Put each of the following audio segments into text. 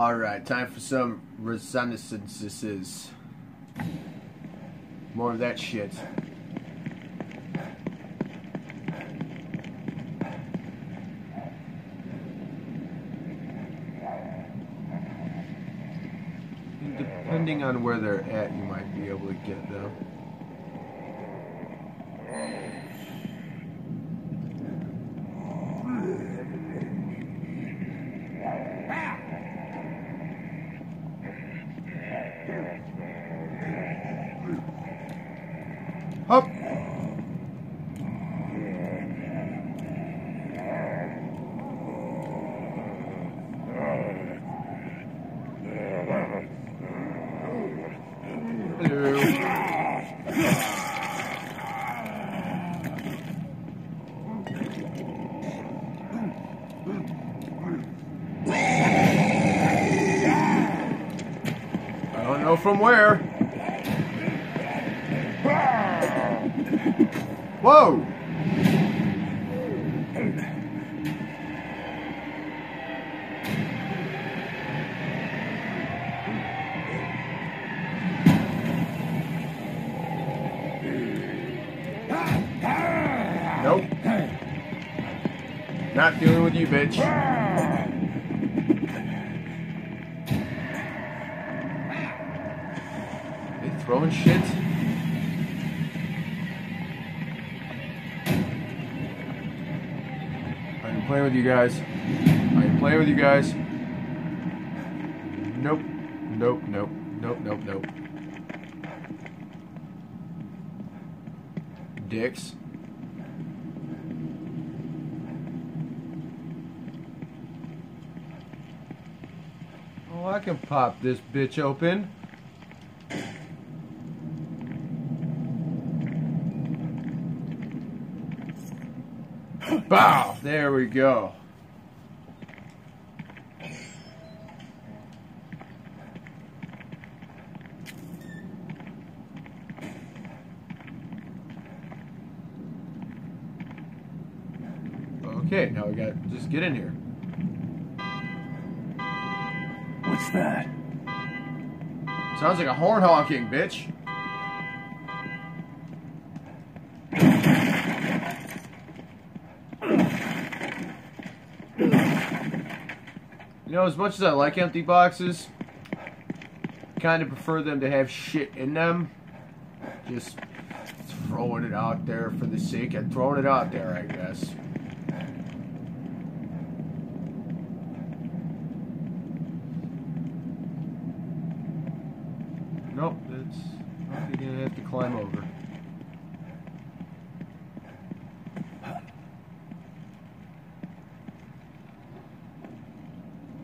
Alright, time for some renaissances. More of that shit. Depending on where they're at, you might be able to get them. Up. I don't know from where. Whoa! Nope. Not dealing with you, bitch. They throwing shit? I'm playing with you guys. I'm playing with you guys. Nope. Nope, nope. Nope, nope, nope. Dicks. Oh, I can pop this bitch open. Bow! There we go. Okay, now we got just get in here. What's that? Sounds like a horn honking, bitch. You know, as much as I like empty boxes, I kind of prefer them to have shit in them. Just throwing it out there for the sake of throwing it out there, I guess. Nope, that's probably gonna have to climb over.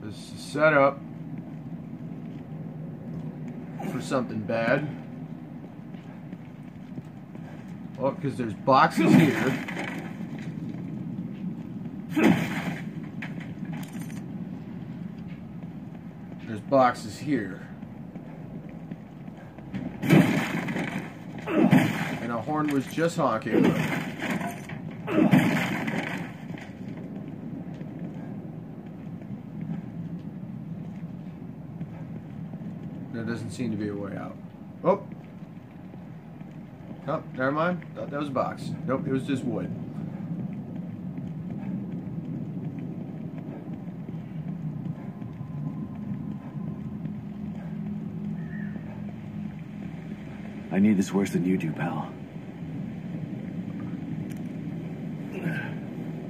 This is set up for something bad. Oh, because there's boxes here. There's boxes here. And a horn was just honking. There doesn't seem to be a way out. Oh! Oh, never mind. Thought that was a box. Nope, it was just wood. I need this worse than you do, pal.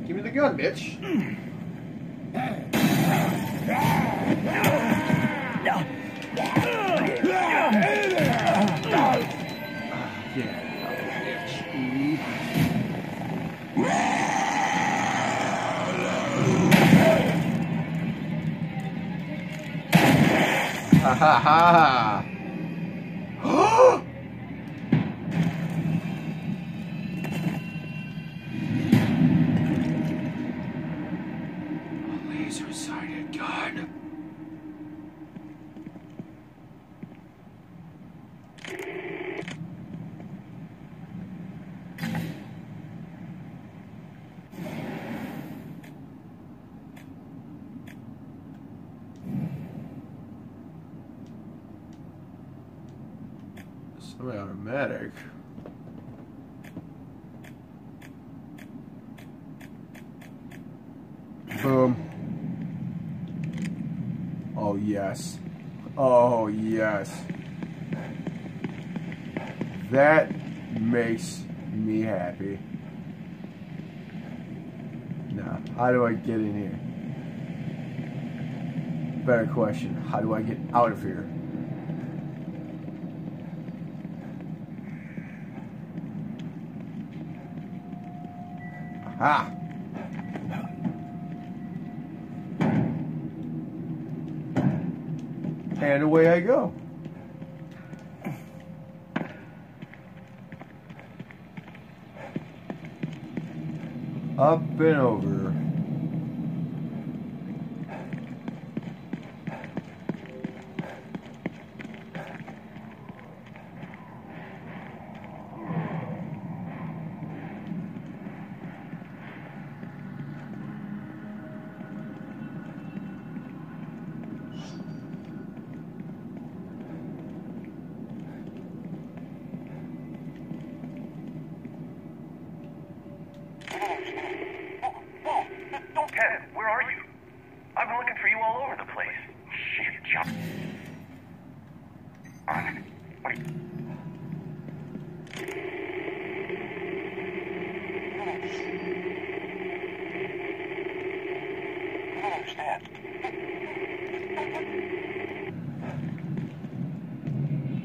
Give me the gun, bitch. Ha ha ha! A laser-sighted gun. Semi-automatic. Boom. Oh, yes. Oh, yes. That makes me happy. Now, how do I get in here? Better question. How do I get out of here? Aha! And away I go. Up and over.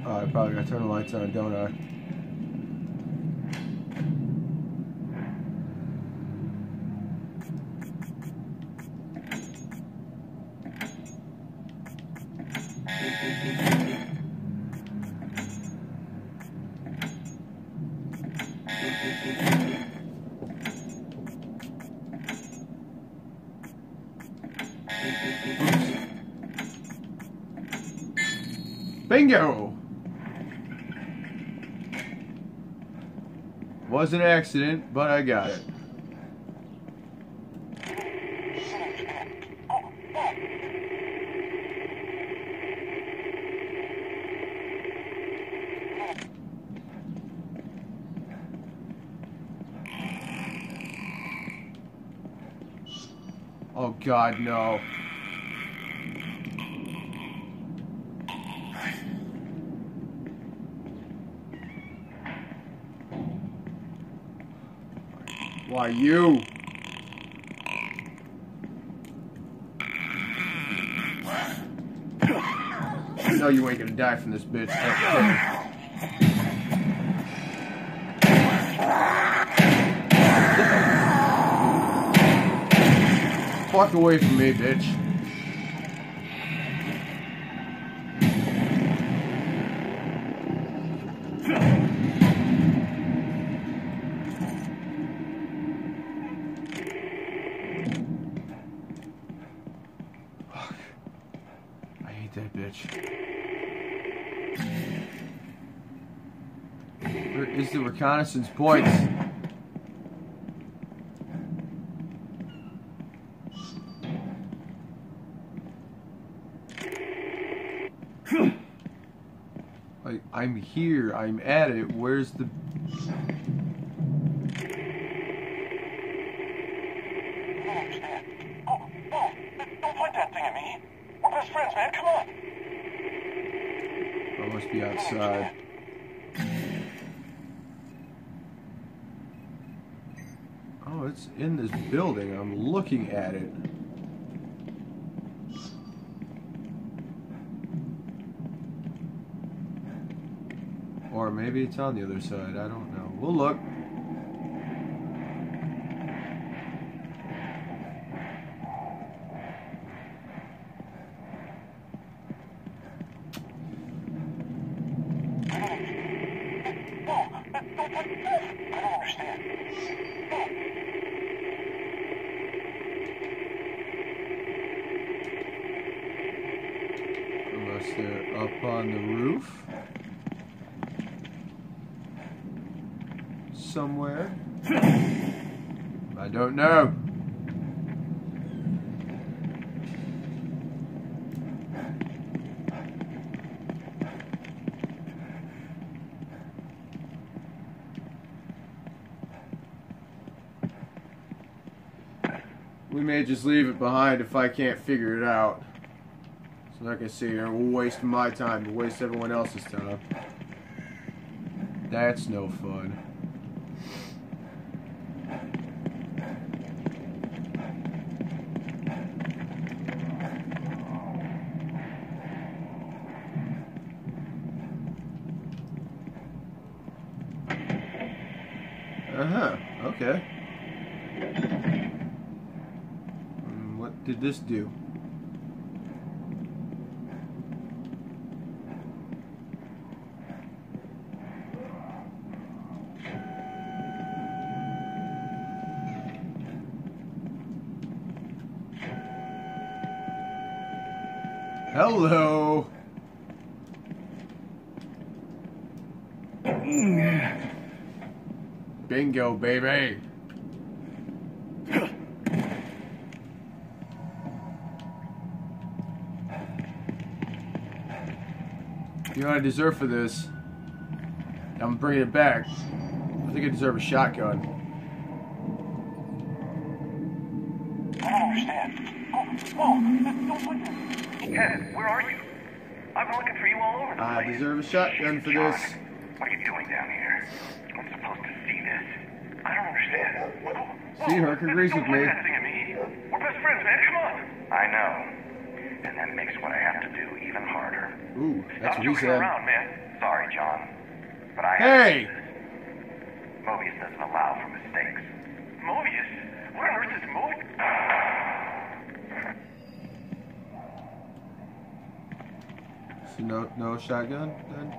Oh, I probably gotta turn the lights on, don't I? Bingo! Was an accident, but I got it. Oh God, no. Why you? No, you ain't gonna die from this bitch. Fuck away from me, bitch. That bitch. Where is the reconnaissance points? Like, I'm here, I'm at it. Where's the... Don't point that thing at me. We're best friends, man. Come on. I must be outside. Oh, it's in this building. I'm looking at it. Or maybe it's on the other side. I don't know. We'll look. Unless they're up on the roof somewhere. I don't know. We may just leave it behind if I can't figure it out. So I'm not gonna sit here and waste my time and waste everyone else's time. That's no fun. Uh-huh, okay. What did this do? Hello. Bingo, baby. You know what I deserve for this? I'm bringing it back. I think I deserve a shotgun. I don't understand. Don't put that. Ken, where are you? I've been looking for you all over the place. I deserve a shotgun for this. What are you doing down here? I'm supposed to see this. I don't understand. See, Herc agrees with me. Don't point that thing at me. We're best friends, man. Come on. I know. And that makes what I have to do even harder. Ooh, that's Stop what he joking said. around, man. Sorry, John. But I Hey! Mobius doesn't allow for mistakes. Mobius? What on earth is Mobius? So no shotgun then?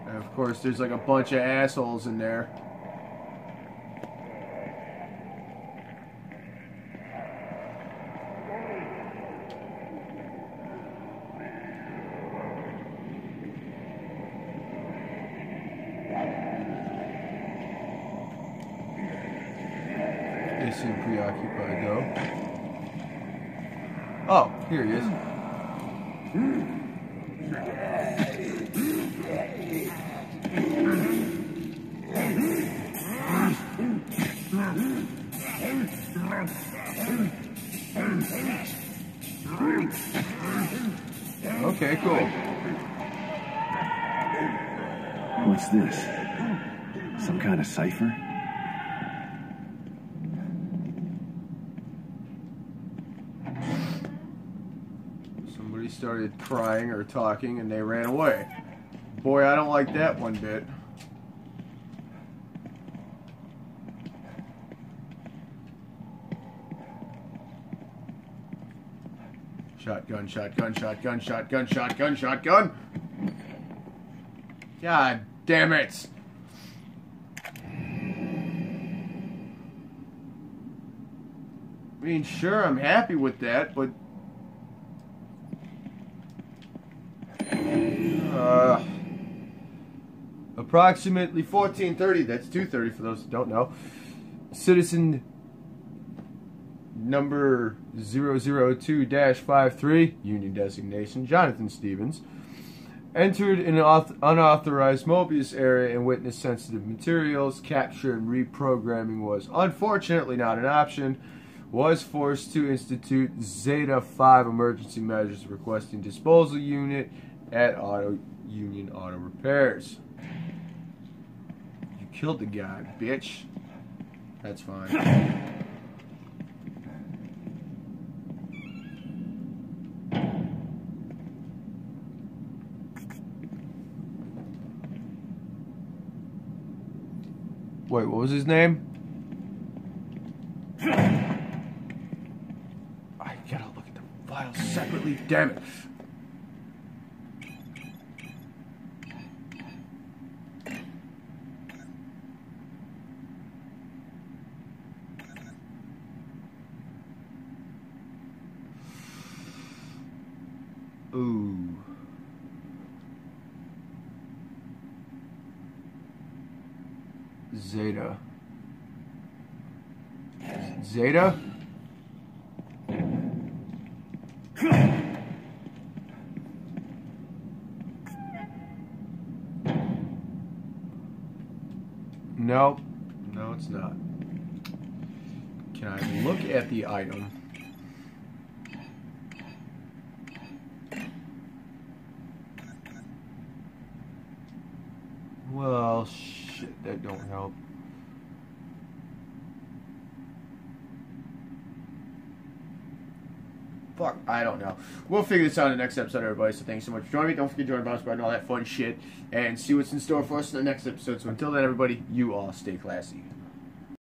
And of course, there's like a bunch of assholes in there. They seem preoccupied though. Oh, here he is. Okay, cool. What's this? Some kind of cipher? Somebody started crying or talking and they ran away. Boy, I don't like that one bit. Shotgun, shotgun, shotgun, shotgun, shotgun, shotgun. God damn it. I mean, sure, I'm happy with that, but approximately 14:30, that's 2:30 for those who don't know. Citizen number 002-53, union designation, Jonathan Stevens, entered an unauthorized Mobius area and witnessed sensitive materials. Capture and reprogramming was unfortunately not an option. Was forced to institute Zeta-5 emergency measures, requesting disposal unit at Union Auto Repairs. You killed the guy, bitch. That's fine. Wait, what was his name? I gotta look at the files separately, damn it. Ooh. Zeta. Zeta? Nope. No, it's not. Can I look at the item? Well, shit, that don't help. Fuck, I don't know. We'll figure this out in the next episode, everybody. So thanks so much for joining me. Don't forget to join Bounce Squad and all that fun shit. And see what's in store for us in the next episode. So until then, everybody, you all stay classy.